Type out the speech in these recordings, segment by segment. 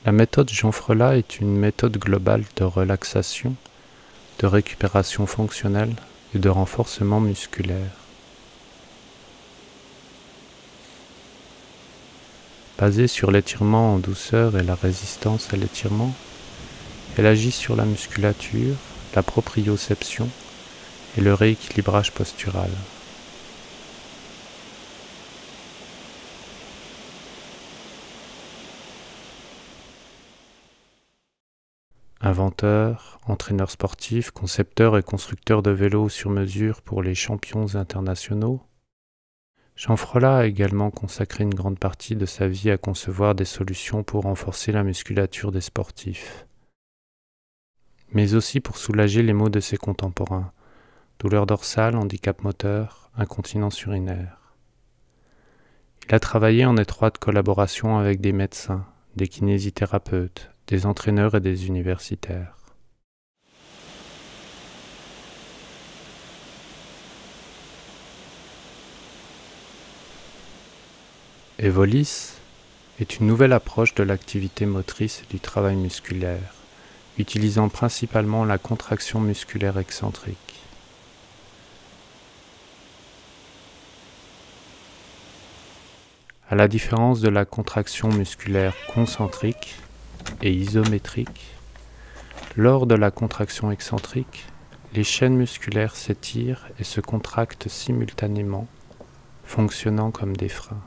La méthode Jean Frelat est une méthode globale de relaxation, de récupération fonctionnelle et de renforcement musculaire. Basée sur l'étirement en douceur et la résistance à l'étirement, elle agit sur la musculature, la proprioception et le rééquilibrage postural. Inventeur, entraîneur sportif, concepteur et constructeur de vélos sur mesure pour les champions internationaux, Jean Frelat a également consacré une grande partie de sa vie à concevoir des solutions pour renforcer la musculature des sportifs, mais aussi pour soulager les maux de ses contemporains, douleurs dorsales, handicap moteur, incontinence urinaire. Il a travaillé en étroite collaboration avec des médecins, des kinésithérapeutes, des entraîneurs et des universitaires. Evolis est une nouvelle approche de l'activité motrice et du travail musculaire, utilisant principalement la contraction musculaire excentrique. À la différence de la contraction musculaire concentrique et isométrique, lors de la contraction excentrique, les chaînes musculaires s'étirent et se contractent simultanément, fonctionnant comme des freins.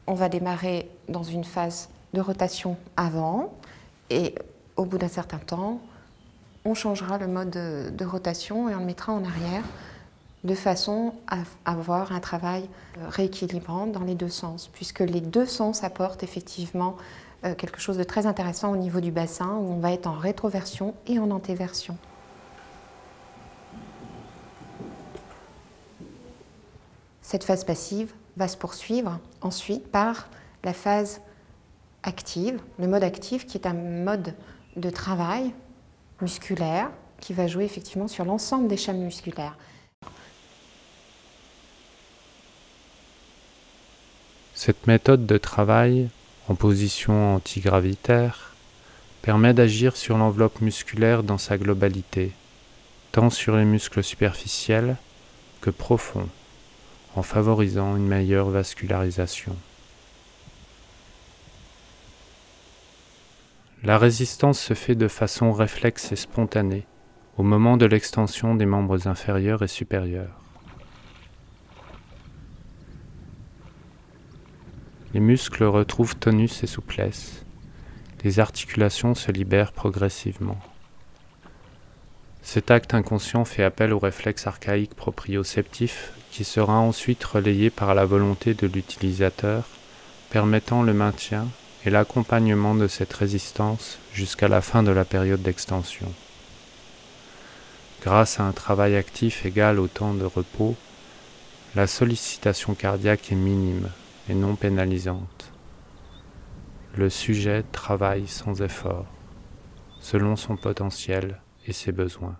On va démarrer dans une phase de rotation avant et au bout d'un certain temps, on changera le mode de rotation et on le mettra en arrière de façon à avoir un travail rééquilibrant dans les deux sens, puisque les deux sens apportent effectivement quelque chose de très intéressant au niveau du bassin où on va être en rétroversion et en antéversion. Cette phase passive va se poursuivre ensuite par la phase active, le mode actif qui est un mode de travail musculaire qui va jouer effectivement sur l'ensemble des chaînes musculaires. Cette méthode de travail en position antigravitaire permet d'agir sur l'enveloppe musculaire dans sa globalité, tant sur les muscles superficiels que profonds, en favorisant une meilleure vascularisation. La résistance se fait de façon réflexe et spontanée au moment de l'extension des membres inférieurs et supérieurs. Les muscles retrouvent tonus et souplesse. Les articulations se libèrent progressivement. Cet acte inconscient fait appel au réflexe archaïque proprioceptif qui sera ensuite relayé par la volonté de l'utilisateur, permettant le maintien et l'accompagnement de cette résistance jusqu'à la fin de la période d'extension. Grâce à un travail actif égal au temps de repos, la sollicitation cardiaque est minime et non pénalisante. Le sujet travaille sans effort, selon son potentiel et ses besoins.